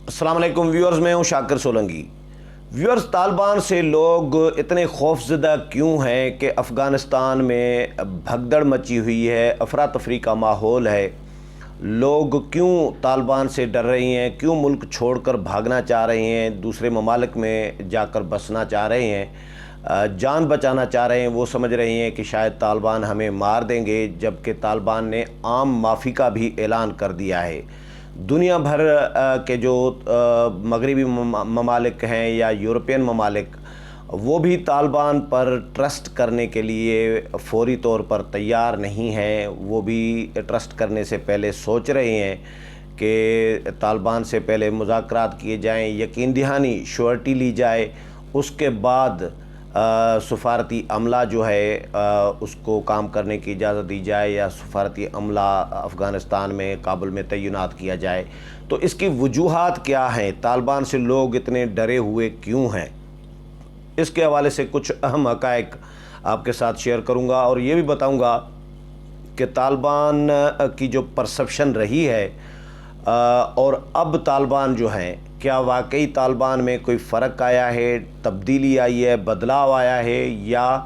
السلام علیکم ویورز، میں ہوں شاکر سولنگی۔ ویورز، طالبان سے لوگ اتنے خوفزدہ کیوں ہیں کہ افغانستان میں بھگدڑ مچی ہوئی ہے، افراتفری کا ماحول ہے۔ لوگ کیوں طالبان سے ڈر رہے ہیں، کیوں ملک چھوڑ کر بھاگنا چاہ رہے ہیں، دوسرے ممالک میں جا کر بسنا چاہ رہے ہیں، جان بچانا چاہ رہے ہیں۔ وہ سمجھ رہے ہیں کہ شاید طالبان ہمیں مار دیں گے، جبکہ طالبان نے عام معافی کا بھی اعلان کر دیا ہے۔ دنیا بھر کے جو مغربی ممالک ہیں یا یورپین ممالک، وہ بھی طالبان پر ٹرسٹ کرنے کے لیے فوری طور پر تیار نہیں ہیں۔ وہ بھی ٹرسٹ کرنے سے پہلے سوچ رہے ہیں کہ طالبان سے پہلے مذاکرات کیے جائیں، یقین دہانی شورٹی لی جائے، اس کے بعد سفارتی عملہ جو ہے اس کو کام کرنے کی اجازت دی جائے، یا سفارتی عملہ افغانستان میں کابل میں تعینات کیا جائے۔ تو اس کی وجوہات کیا ہیں؟ طالبان سے لوگ اتنے ڈرے ہوئے کیوں ہیں؟ اس کے حوالے سے کچھ اہم حقائق آپ کے ساتھ شیئر کروں گا، اور یہ بھی بتاؤں گا کہ طالبان کی جو پرسپشن رہی ہے اور اب طالبان جو ہیں، کیا واقعی طالبان میں کوئی فرق آیا ہے، تبدیلی آئی ہے، بدلاؤ آیا ہے، یا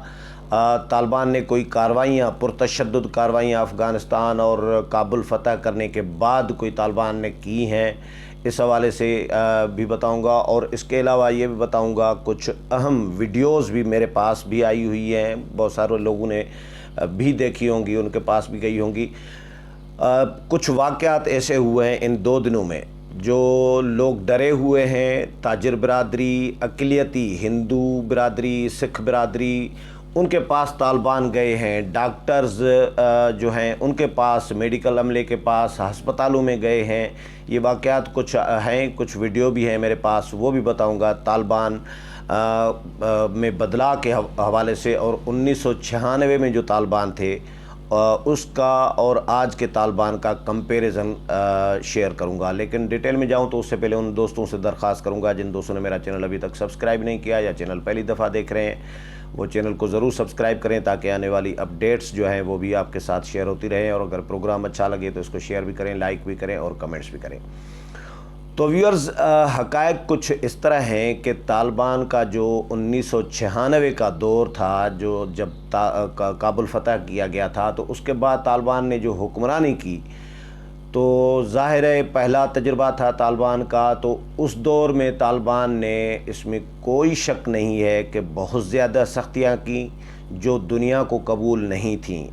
طالبان نے کوئی کارروائیاں، پرتشدد کارروائیاں افغانستان اور کابل فتح کرنے کے بعد کوئی طالبان نے کی ہیں؟ اس حوالے سے بھی بتاؤں گا، اور اس کے علاوہ یہ بھی بتاؤں گا کچھ اہم ویڈیوز بھی میرے پاس بھی آئی ہوئی ہیں، بہت سارے لوگوں نے بھی دیکھی ہوں گی، ان کے پاس بھی گئی ہوں گی۔ کچھ واقعات ایسے ہوئے ہیں ان 2 دنوں میں جو لوگ ڈرے ہوئے ہیں۔ تاجر برادری، اقلیتی ہندو برادری، سکھ برادری، ان کے پاس طالبان گئے ہیں۔ ڈاکٹرز جو ہیں ان کے پاس، میڈیکل عملے کے پاس، ہسپتالوں میں گئے ہیں۔ یہ واقعات کچھ ہیں، کچھ ویڈیو بھی ہیں میرے پاس، وہ بھی بتاؤں گا۔ طالبان میں بدلاؤ کے حوالے سے، اور 1996 میں جو طالبان تھے اس کا اور آج کے طالبان کا کمپیریزن شیئر کروں گا۔ لیکن ڈیٹیل میں جاؤں تو اس سے پہلے ان دوستوں سے درخواست کروں گا جن دوستوں نے میرا چینل ابھی تک سبسکرائب نہیں کیا یا چینل پہلی دفعہ دیکھ رہے ہیں، وہ چینل کو ضرور سبسکرائب کریں تاکہ آنے والی اپڈیٹس جو ہیں وہ بھی آپ کے ساتھ شیئر ہوتی رہیں، اور اگر پروگرام اچھا لگے تو اس کو شیئر بھی کریں، لائک بھی کریں اور کمنٹس بھی کریں۔ تو ویورز، حقائق کچھ اس طرح ہیں کہ طالبان کا جو 1996 کا دور تھا، جو جب کابل فتح کیا گیا تھا، تو اس کے بعد طالبان نے جو حکمرانی کی، تو ظاہر ہے پہلا تجربہ تھا طالبان کا۔ تو اس دور میں طالبان نے، اس میں کوئی شک نہیں ہے کہ بہت زیادہ سختیاں کی جو دنیا کو قبول نہیں تھیں۔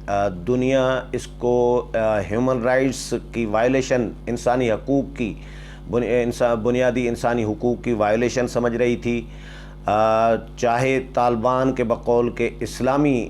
دنیا اس کو ہیومن رائٹس کی وائلیشن، انسانی حقوق کی، بنیادی انسانی حقوق کی وائلیشن سمجھ رہی تھی۔ چاہے طالبان کے بقول کے اسلامی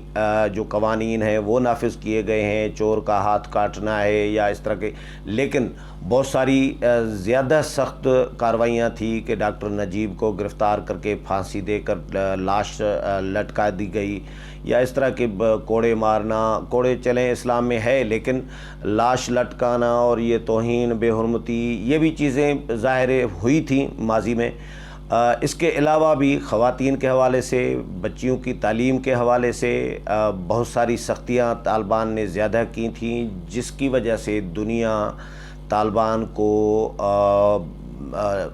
جو قوانین ہیں وہ نافذ کیے گئے ہیں، چور کا ہاتھ کاٹنا ہے یا اس طرح کے، لیکن بہت ساری زیادہ سخت کارروائیاں تھیں کہ ڈاکٹر نجیب کو گرفتار کر کے پھانسی دے کر لاش لٹکا دی گئی، یا اس طرح کے کوڑے مارنا، کوڑے چلیں اسلام میں ہے، لیکن لاش لٹکانا اور یہ توہین، بے حرمتی، یہ بھی چیزیں ظاہر ہوئی تھیں ماضی میں۔ اس کے علاوہ بھی خواتین کے حوالے سے، بچیوں کی تعلیم کے حوالے سے بہت ساری سختیاں طالبان نے زیادہ کی تھیں، جس کی وجہ سے دنیا طالبان کو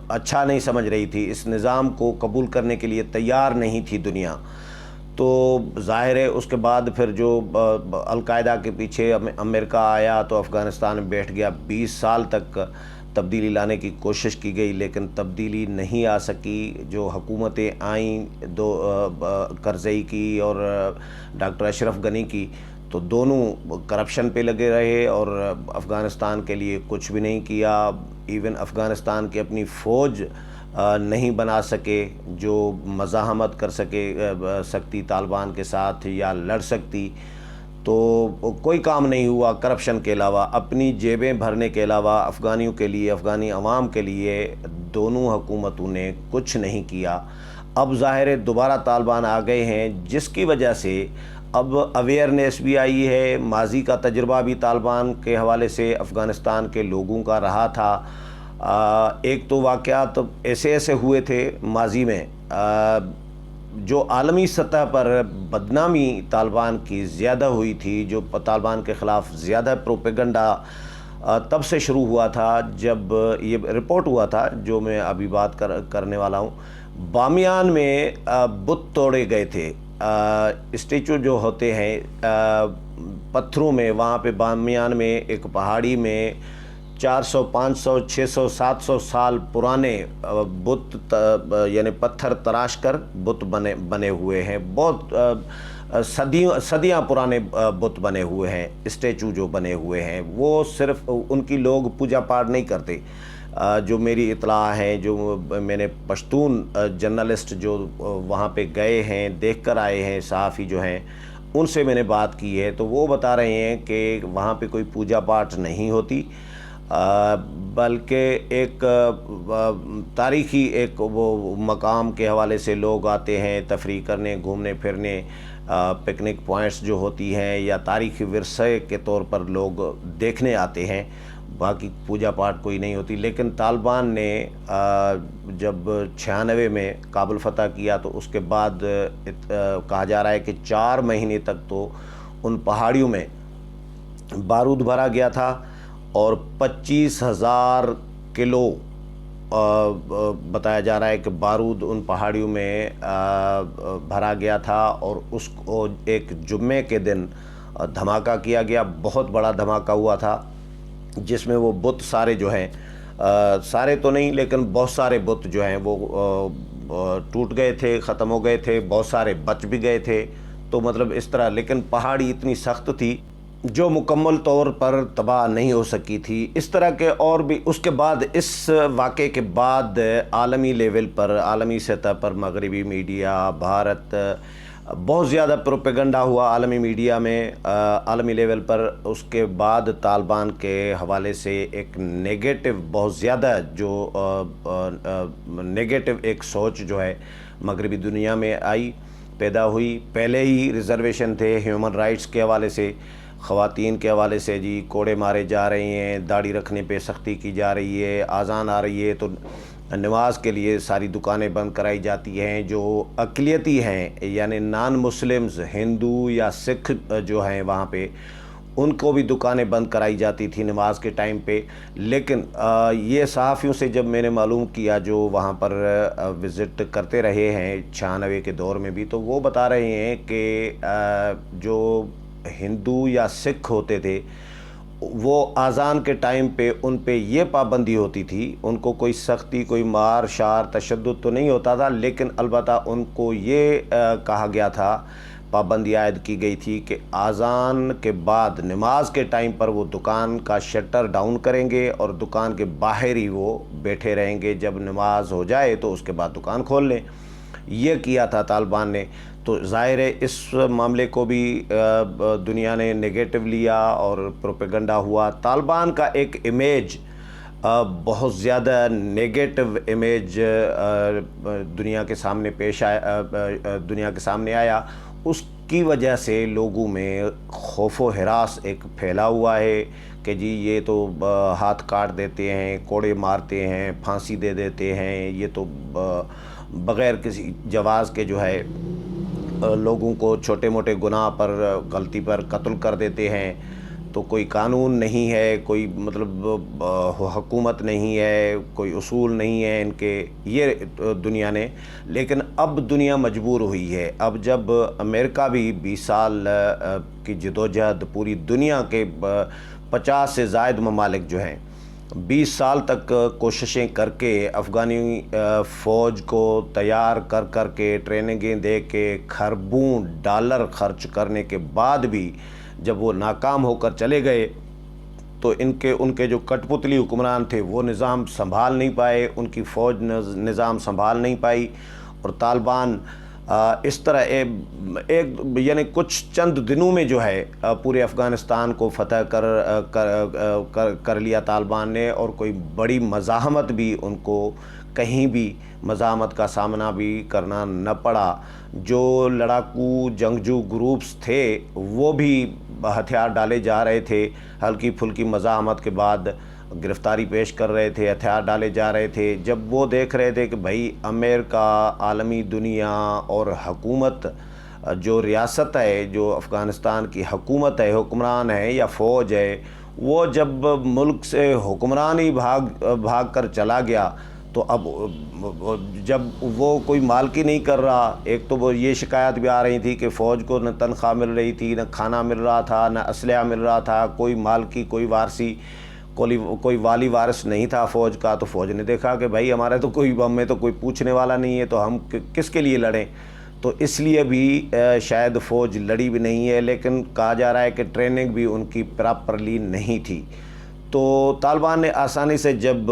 اچھا نہیں سمجھ رہی تھی، اس نظام کو قبول کرنے کے لیے تیار نہیں تھی دنیا۔ تو ظاہر ہے اس کے بعد پھر جو القاعدہ کے پیچھے امریکہ آیا تو افغانستان میں بیٹھ گیا۔ 20 سال تک تبدیلی لانے کی کوشش کی گئی لیکن تبدیلی نہیں آ سکی۔ جو حکومتیں آئیں، دو کرزئی کی اور ڈاکٹر اشرف غنی کی، تو دونوں کرپشن پہ لگے رہے اور افغانستان کے لیے کچھ بھی نہیں کیا۔ ایون افغانستان کی اپنی فوج نہیں بنا سکے جو مزاحمت کر سکتی طالبان کے ساتھ یا لڑ سکتی۔ تو کوئی کام نہیں ہوا کرپشن کے علاوہ، اپنی جیبیں بھرنے کے علاوہ، افغانیوں کے لیے، افغانی عوام کے لیے دونوں حکومتوں نے کچھ نہیں کیا۔ اب ظاہر دوبارہ طالبان آ گئے ہیں، جس کی وجہ سے اب اویئرنیس بھی آئی ہے۔ ماضی کا تجربہ بھی طالبان کے حوالے سے افغانستان کے لوگوں کا رہا تھا۔ ایک تو واقعات ایسے ہوئے تھے ماضی میں جو عالمی سطح پر بدنامی طالبان کی زیادہ ہوئی تھی، جو طالبان کے خلاف زیادہ پروپیگنڈا تب سے شروع ہوا تھا جب یہ رپورٹ ہوا تھا جو میں ابھی بات کرنے والا ہوں۔ بامیان میں بت توڑے گئے تھے، اسٹیچو جو ہوتے ہیں پتھروں میں، وہاں پہ بامیان میں ایک پہاڑی میں 400 500 600 700 سال پرانے بت یعنی پتھر تراش کر بت بنے ہوئے ہیں، بہت صدیاں پرانے بت بنے ہوئے ہیں، اسٹیچو جو بنے ہوئے ہیں، وہ صرف ان کی لوگ پوجا پاٹ نہیں کرتے۔ جو میری اطلاع ہے، جو میں نے پشتون جرنلسٹ جو وہاں پہ گئے ہیں، دیکھ کر آئے ہیں، صحافی جو ہیں، ان سے میں نے بات کی ہے، تو وہ بتا رہے ہیں کہ وہاں پہ کوئی پوجا پاٹ نہیں ہوتی، بلکہ ایک تاریخی ایک وہ مقام کے حوالے سے لوگ آتے ہیں تفریح کرنے، گھومنے پھرنے، پکنک پوائنٹس جو ہوتی ہیں یا تاریخی ورثے کے طور پر لوگ دیکھنے آتے ہیں، باقی پوجا پاٹ کوئی نہیں ہوتی۔ لیکن طالبان نے جب 96 میں کابل فتح کیا تو اس کے بعد کہا جا رہا ہے کہ 4 مہینے تک تو ان پہاڑیوں میں بارود بھرا گیا تھا اور 25,000 کلو بتایا جا رہا ہے کہ بارود ان پہاڑیوں میں بھرا گیا تھا، اور اس کو ایک جمعے کے دن دھماکہ کیا گیا، بہت بڑا دھماکہ ہوا تھا، جس میں وہ بت سارے جو ہیں، سارے تو نہیں لیکن بہت سارے بت جو ہیں وہ ٹوٹ گئے تھے، ختم ہو گئے تھے، بہت سارے بچ بھی گئے تھے، تو مطلب اس طرح۔ لیکن پہاڑی اتنی سخت تھی جو مکمل طور پر تباہ نہیں ہو سکی تھی۔ اس طرح کے اور بھی اس کے بعد، اس واقعے کے بعد عالمی لیول پر، عالمی سطح پر مغربی میڈیا، بھارت، بہت زیادہ پروپیگنڈا ہوا عالمی میڈیا میں، عالمی لیول پر۔ اس کے بعد طالبان کے حوالے سے ایک نیگیٹو، بہت زیادہ جو نیگیٹو ایک سوچ جو ہے مغربی دنیا میں آئی، پیدا ہوئی۔ پہلے ہی ریزرویشن تھے ہیومن رائٹس کے حوالے سے، خواتین کے حوالے سے، جی کوڑے مارے جا رہے ہیں، داڑھی رکھنے پہ سختی کی جا رہی ہے، اذان آ رہی ہے تو نماز کے لیے ساری دکانیں بند کرائی جاتی ہیں۔ جو اقلیتی ہیں یعنی نان مسلمز، ہندو یا سکھ جو ہیں وہاں پہ، ان کو بھی دکانیں بند کرائی جاتی تھی نماز کے ٹائم پہ۔ لیکن یہ صحافیوں سے جب میں نے معلوم کیا جو وہاں پر وزٹ کرتے رہے ہیں 96 کے دور میں بھی، تو وہ بتا رہے ہیں کہ جو ہندو یا سکھ ہوتے تھے، وہ اذان کے ٹائم پہ ان پہ یہ پابندی ہوتی تھی، ان کو کوئی سختی، کوئی مار شار تشدد تو نہیں ہوتا تھا، لیکن البتہ ان کو یہ کہا گیا تھا، پابندی عائد کی گئی تھی کہ اذان کے بعد نماز کے ٹائم پر وہ دکان کا شٹر ڈاؤن کریں گے اور دکان کے باہر ہی وہ بیٹھے رہیں گے، جب نماز ہو جائے تو اس کے بعد دکان کھول لیں۔ یہ کیا تھا طالبان نے، تو ظاہر ہے اس معاملے کو بھی دنیا نے نگیٹو لیا اور پروپیگنڈا ہوا۔ طالبان کا ایک امیج، بہت زیادہ نیگیٹو امیج دنیا کے سامنے دنیا کے سامنے آیا۔ اس کی وجہ سے لوگوں میں خوف و ہراس ایک پھیلا ہوا ہے کہ جی یہ تو ہاتھ کاٹ دیتے ہیں، کوڑے مارتے ہیں، پھانسی دے دیتے ہیں، یہ تو بغیر کسی جواز کے جو ہے لوگوں کو چھوٹے موٹے گناہ پر، غلطی پر قتل کر دیتے ہیں، تو کوئی قانون نہیں ہے، کوئی مطلب حکومت نہیں ہے، کوئی اصول نہیں ہے ان کے، یہ دنیا نے۔ لیکن اب دنیا مجبور ہوئی ہے، اب جب امریکہ بھی 20 سال کی جدوجہد، پوری دنیا کے 50 سے زائد ممالک جو ہیں 20 سال تک کوششیں کر کے افغانی فوج کو تیار کر کر کے، ٹریننگیں دے کے، کھربوں ڈالر خرچ کرنے کے بعد بھی جب وہ ناکام ہو کر چلے گئے، تو ان کے جو کٹ پتلی حکمران تھے وہ نظام سنبھال نہیں پائے، ان کی فوج نظام سنبھال نہیں پائی، اور طالبان اس طرح یعنی کچھ چند دنوں میں جو ہے پورے افغانستان کو فتح کر لیا طالبان نے، اور کوئی بڑی مزاحمت بھی ان کو کہیں بھی مزاحمت کا سامنا بھی کرنا نہ پڑا۔ جو لڑاکو جنگجو گروپس تھے وہ بھی ہتھیار ڈالے جا رہے تھے، ہلکی پھلکی مزاحمت کے بعد گرفتاری پیش کر رہے تھے، ہتھیار ڈالے جا رہے تھے۔ جب وہ دیکھ رہے تھے کہ بھائی امریکہ، عالمی دنیا اور حکومت، جو ریاست ہے، جو افغانستان کی حکومت ہے، حکمران ہے یا فوج ہے، وہ جب ملک سے حکمران ہی بھاگ کر چلا گیا تو اب جب وہ کوئی مالکی نہیں کر رہا، ایک تو وہ یہ شکایت بھی آ رہی تھی کہ فوج کو نہ تنخواہ مل رہی تھی، نہ کھانا مل رہا تھا، نہ اسلحہ مل رہا تھا، کوئی مالکی، کوئی وارثی، کوئی والی وارث نہیں تھا فوج کا۔ تو فوج نے دیکھا کہ بھائی ہمارے تو ہمیں تو کوئی پوچھنے والا نہیں ہے، تو ہم کس کے لیے لڑیں؟ تو اس لیے بھی شاید فوج لڑی بھی نہیں ہے، لیکن کہا جا رہا ہے کہ ٹریننگ بھی ان کی پراپرلی نہیں تھی۔ تو طالبان نے آسانی سے جب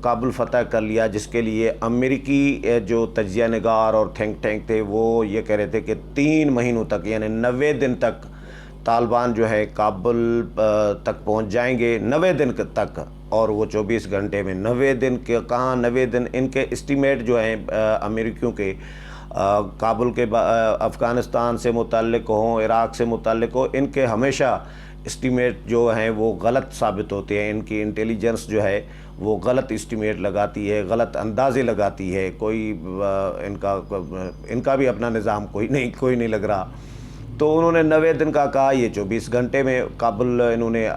کابل فتح کر لیا، جس کے لیے امریکی جو تجزیہ نگار اور تھنک ٹینک تھے وہ یہ کہہ رہے تھے کہ 3 مہینوں تک، یعنی 90 دن تک طالبان جو ہے کابل تک پہنچ جائیں گے، 90 دن تک، اور وہ 24 گھنٹے میں 90 دن کے کہاں 90 دن، ان کے اسٹیمیٹ جو ہیں امریکیوں کے کابل کے افغانستان سے متعلق ہوں، عراق سے متعلق ہوں، ان کے ہمیشہ اسٹیمیٹ جو ہیں وہ غلط ثابت ہوتے ہیں۔ ان کی انٹیلیجنس جو ہے وہ غلط اسٹیمیٹ لگاتی ہے، غلط اندازے لگاتی ہے، ان کا بھی اپنا نظام کوئی نہیں لگ رہا۔ تو انہوں نے 90 دن کا کہا، یہ 24 گھنٹے میں کابل انہوں نے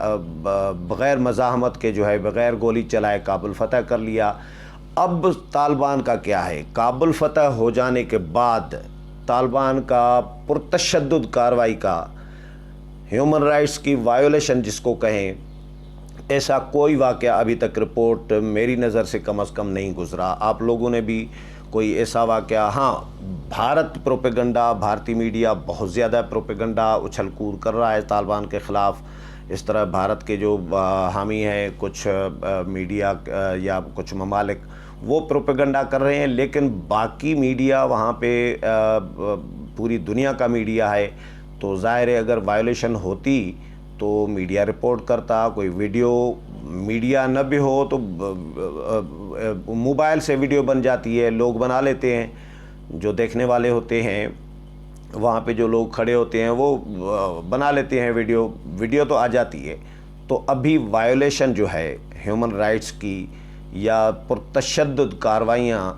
بغیر مزاحمت کے جو ہے بغیر گولی چلائے کابل فتح کر لیا۔ اب طالبان کا کیا ہے؟ کابل فتح ہو جانے کے بعد طالبان کا پرتشدد کارروائی کا، ہیومن رائٹس کی وائیولیشن جس کو کہیں، ایسا کوئی واقعہ ابھی تک رپورٹ میری نظر سے کم از کم نہیں گزرا۔ آپ لوگوں نے بھی کوئی ایسا واقعہ؟ ہاں، بھارت پروپیگنڈا، بھارتی میڈیا بہت زیادہ پروپیگنڈا اچھل کود کر رہا ہے طالبان کے خلاف۔ اس طرح بھارت کے جو حامی ہیں کچھ میڈیا یا کچھ ممالک، وہ پروپیگنڈا کر رہے ہیں، لیکن باقی میڈیا وہاں پہ پوری دنیا کا میڈیا ہے، تو ظاہر ہے اگر وائلیشن ہوتی تو میڈیا رپورٹ کرتا۔ کوئی ویڈیو میڈیا نہ بھی ہو تو موبائل سے ویڈیو بن جاتی ہے، لوگ بنا لیتے ہیں، جو دیکھنے والے ہوتے ہیں وہاں پہ جو لوگ کھڑے ہوتے ہیں وہ بنا لیتے ہیں ویڈیو تو آ جاتی ہے۔ تو ابھی وائلیشن جو ہے ہیومن رائٹس کی یا پرتشدد کارروائیاں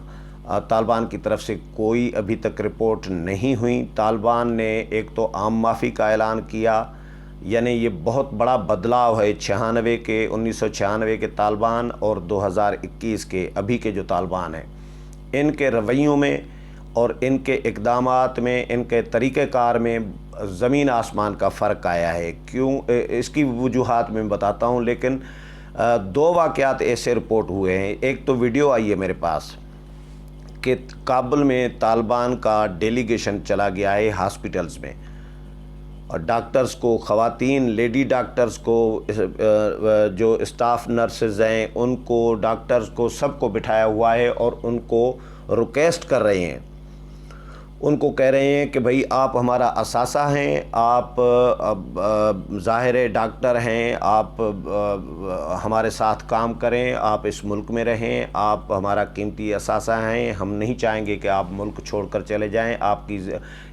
طالبان کی طرف سے کوئی ابھی تک رپورٹ نہیں ہوئی۔ طالبان نے ایک تو عام معافی کا اعلان کیا، یعنی یہ بہت بڑا بدلاؤ ہے 1996 کے طالبان اور 2021 کے ابھی کے جو طالبان ہیں، ان کے رویوں میں اور ان کے اقدامات میں، ان کے طریقہ کار میں زمین آسمان کا فرق آیا ہے۔ کیوں؟ اس کی وجوہات میں بتاتا ہوں، لیکن 2 واقعات ایسے رپورٹ ہوئے ہیں۔ ایک تو ویڈیو آئی ہے میرے پاس کہ کابل میں طالبان کا ڈیلیگیشن چلا گیا ہے ہاسپٹلز میں، اور ڈاکٹرز کو، خواتین لیڈی ڈاکٹرز کو، جو اسٹاف نرسز ہیں ان کو، ڈاکٹرز کو، سب کو بٹھایا ہوا ہے اور ان کو ریکویسٹ کر رہے ہیں، ان کو کہہ رہے ہیں کہ بھئی آپ ہمارا اثاثہ ہیں، آپ ظاہر ڈاکٹر ہیں، آپ ہمارے ساتھ کام کریں، آپ اس ملک میں رہیں، آپ ہمارا قیمتی اثاثہ ہیں، ہم نہیں چاہیں گے کہ آپ ملک چھوڑ کر چلے جائیں، آپ کی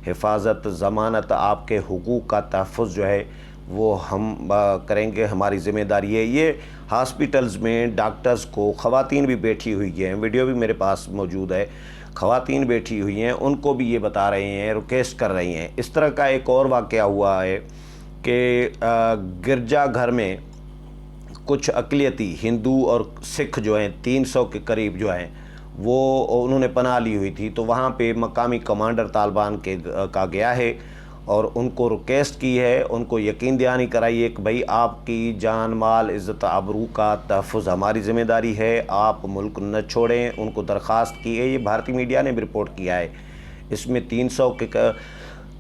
حفاظت، ضمانت، آپ کے حقوق کا تحفظ جو ہے وہ ہم کریں گے، ہماری ذمہ داری ہے۔ یہ ہاسپٹلز میں ڈاکٹرز کو، خواتین بھی بیٹھی ہوئی ہیں، ویڈیو بھی میرے پاس موجود ہے، خواتین بیٹھی ہوئی ہیں، ان کو بھی یہ بتا رہے ہیں، ریکویسٹ کر رہی ہیں۔ اس طرح کا ایک اور واقعہ ہوا ہے کہ گرجا گھر میں کچھ اقلیتی ہندو اور سکھ جو ہیں 300 کے قریب جو ہیں وہ انہوں نے پناہ لی ہوئی تھی، تو وہاں پہ مقامی کمانڈر طالبان کا گیا ہے اور ان کو ریکویسٹ کی ہے، ان کو یقین دہانی کرائی ہے کہ بھئی آپ کی جان، مال، عزت، آبرو کا تحفظ ہماری ذمہ داری ہے، آپ ملک نہ چھوڑیں، ان کو درخواست کی ہے۔ یہ بھارتی میڈیا نے بھی رپورٹ کیا ہے۔ اس میں 300 کے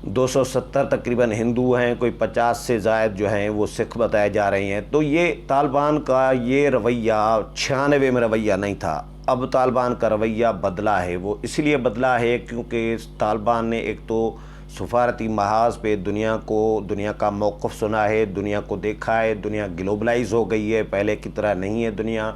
270 تقریباً ہندو ہیں، کوئی 50 سے زائد جو ہیں وہ سکھ بتائے جا رہے ہیں۔ تو یہ طالبان کا یہ رویہ 96 میں رویہ نہیں تھا، اب طالبان کا رویہ بدلا ہے۔ وہ اس لیے بدلا ہے کیونکہ طالبان نے ایک تو سفارتی محاذ پہ دنیا کا موقف سنا ہے، دنیا کو دیکھا ہے، دنیا گلوبلائز ہو گئی ہے، پہلے کی طرح نہیں ہے دنیا۔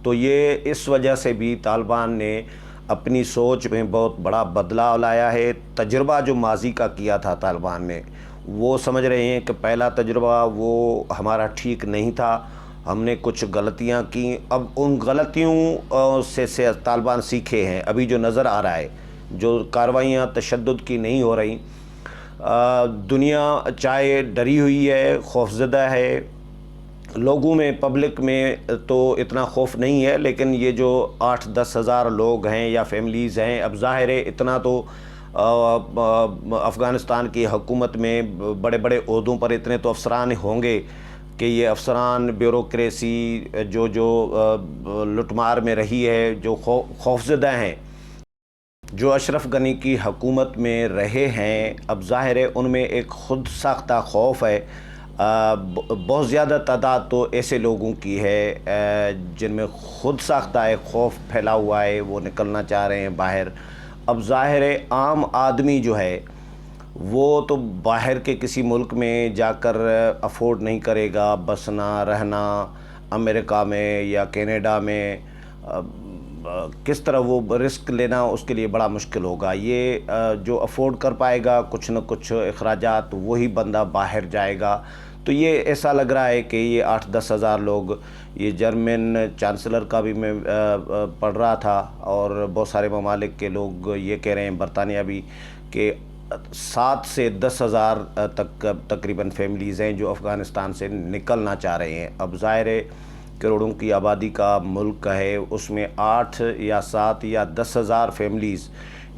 تو یہ اس وجہ سے بھی طالبان نے اپنی سوچ میں بہت بڑا بدلاؤ لایا ہے۔ تجربہ جو ماضی کا کیا تھا طالبان نے، وہ سمجھ رہے ہیں کہ پہلا تجربہ وہ ہمارا ٹھیک نہیں تھا، ہم نے کچھ غلطیاں کی، اب ان غلطیوں سے طالبان سیکھے ہیں۔ ابھی جو نظر آ رہا ہے، جو کارروائیاں تشدد کی نہیں ہو رہی، دنیا چاہے ڈری ہوئی ہے، خوفزدہ ہے، لوگوں میں پبلک میں تو اتنا خوف نہیں ہے، لیکن یہ جو 8-10 ہزار لوگ ہیں یا فیملیز ہیں، اب ظاہر ہے اتنا تو افغانستان کی حکومت میں بڑے بڑے عہدوں پر اتنے تو افسران ہوں گے کہ یہ افسران بیوروکریسی جو لٹ مار میں رہی ہے، جو خوفزدہ ہیں، جو اشرف غنی کی حکومت میں رہے ہیں، اب ظاہر ہے ان میں ایک خود ساختہ خوف ہے۔ بہت زیادہ تعداد تو ایسے لوگوں کی ہے جن میں خود ساختہ ایک خوف پھیلا ہوا ہے، وہ نکلنا چاہ رہے ہیں باہر۔ اب ظاہر ہے عام آدمی جو ہے وہ تو باہر کے کسی ملک میں جا کر افورڈ نہیں کرے گا بسنا رہنا، امریکہ میں یا کینیڈا میں کس طرح وہ رسک لینا اس کے لیے بڑا مشکل ہوگا۔ یہ جو افورڈ کر پائے گا کچھ نہ کچھ اخراجات، وہی بندہ باہر جائے گا۔ تو یہ ایسا لگ رہا ہے کہ یہ 8-10 ہزار لوگ، یہ جرمن چانسلر کا بھی میں پڑھ رہا تھا اور بہت سارے ممالک کے لوگ یہ کہہ رہے ہیں، برطانیہ بھی، کہ 7 سے 10 ہزار تک تقریباً فیملیز ہیں جو افغانستان سے نکلنا چاہ رہے ہیں۔ اب ظاہر ہے کروڑوں کی آبادی کا ملک ہے، اس میں 8 یا 7 یا 10 ہزار فیملیز،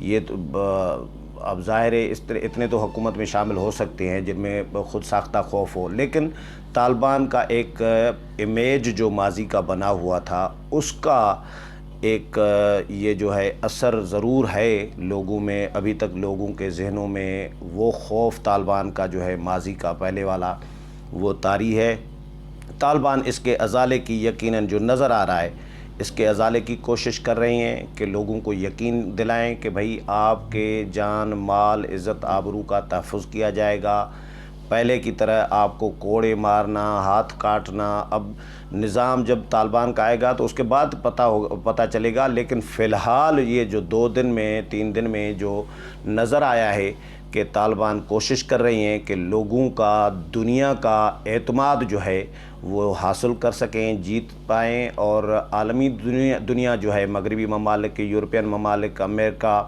یہ تو اب ظاہر ہے اتنے تو حکومت میں شامل ہو سکتے ہیں جن میں خود ساختہ خوف ہو، لیکن طالبان کا ایک امیج جو ماضی کا بنا ہوا تھا اس کا ایک یہ جو ہے اثر ضرور ہے لوگوں میں۔ ابھی تک لوگوں کے ذہنوں میں وہ خوف طالبان کا جو ہے ماضی کا پہلے والا وہ طاری ہے۔ طالبان اس کے ازالے کی یقیناً جو نظر آ رہا ہے، اس کے ازالے کی کوشش کر رہے ہیں کہ لوگوں کو یقین دلائیں کہ بھائی آپ کے جان مال عزت آبرو کا تحفظ کیا جائے گا۔ پہلے کی طرح آپ کو کوڑے مارنا، ہاتھ کاٹنا، اب نظام جب طالبان کا آئے گا تو اس کے بعد پتہ چلے گا، لیکن فی الحال یہ جو 2 دن میں 3 دن میں جو نظر آیا ہے کہ طالبان کوشش کر رہی ہیں کہ لوگوں کا، دنیا کا اعتماد جو ہے وہ حاصل کر سکیں، جیت پائیں، اور عالمی دنیا جو ہے، مغربی ممالک، یورپین ممالک، امریکہ،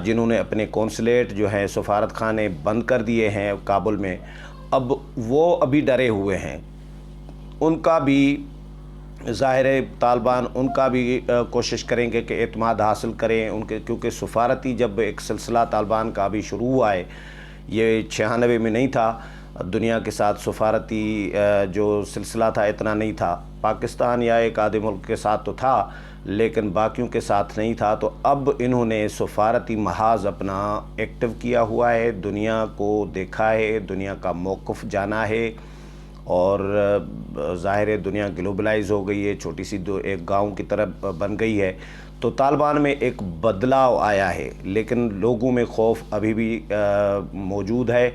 جنہوں نے اپنے کونسلیٹ جو ہیں، سفارت خانے بند کر دیے ہیں کابل میں، اب وہ ابھی ڈرے ہوئے ہیں۔ ان کا بھی ظاہر ہے طالبان ان کا بھی کوشش کریں گے کہ اعتماد حاصل کریں ان کے، کیونکہ سفارتی جب ایک سلسلہ طالبان کا ابھی شروع ہوا ہے، یہ 96 میں نہیں تھا، دنیا کے ساتھ سفارتی جو سلسلہ تھا اتنا نہیں تھا، پاکستان یا ایک آدھے ملک کے ساتھ تو تھا لیکن باقیوں کے ساتھ نہیں تھا۔ تو اب انہوں نے سفارتی محاذ اپنا ایکٹیو کیا ہوا ہے، دنیا کو دیکھا ہے، دنیا کا موقف جانا ہے، اور ظاہر ہے دنیا گلوبلائز ہو گئی ہے، چھوٹی سی ایک گاؤں کی طرح بن گئی ہے۔ تو طالبان میں ایک بدلاؤ آیا ہے، لیکن لوگوں میں خوف ابھی بھی موجود ہے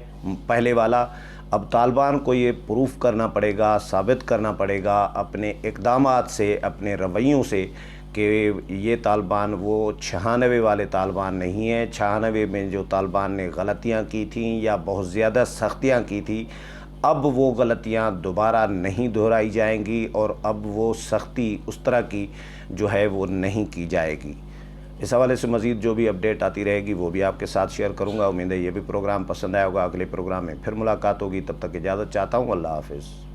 پہلے والا۔ اب طالبان کو یہ پروف کرنا پڑے گا، ثابت کرنا پڑے گا اپنے اقدامات سے، اپنے رویوں سے، کہ یہ طالبان وہ 96 والے طالبان نہیں ہیں۔ 96 میں جو طالبان نے غلطیاں کی تھیں یا بہت زیادہ سختیاں کی تھیں، اب وہ غلطیاں دوبارہ نہیں دہرائی جائیں گی، اور اب وہ سختی اس طرح کی جو ہے وہ نہیں کی جائے گی۔ اس حوالے سے مزید جو بھی اپڈیٹ آتی رہے گی وہ بھی آپ کے ساتھ شیئر کروں گا۔ امید ہے یہ بھی پروگرام پسند آیا ہوگا۔ اگلے پروگرام میں پھر ملاقات ہوگی، تب تک اجازت چاہتا ہوں۔ اللہ حافظ۔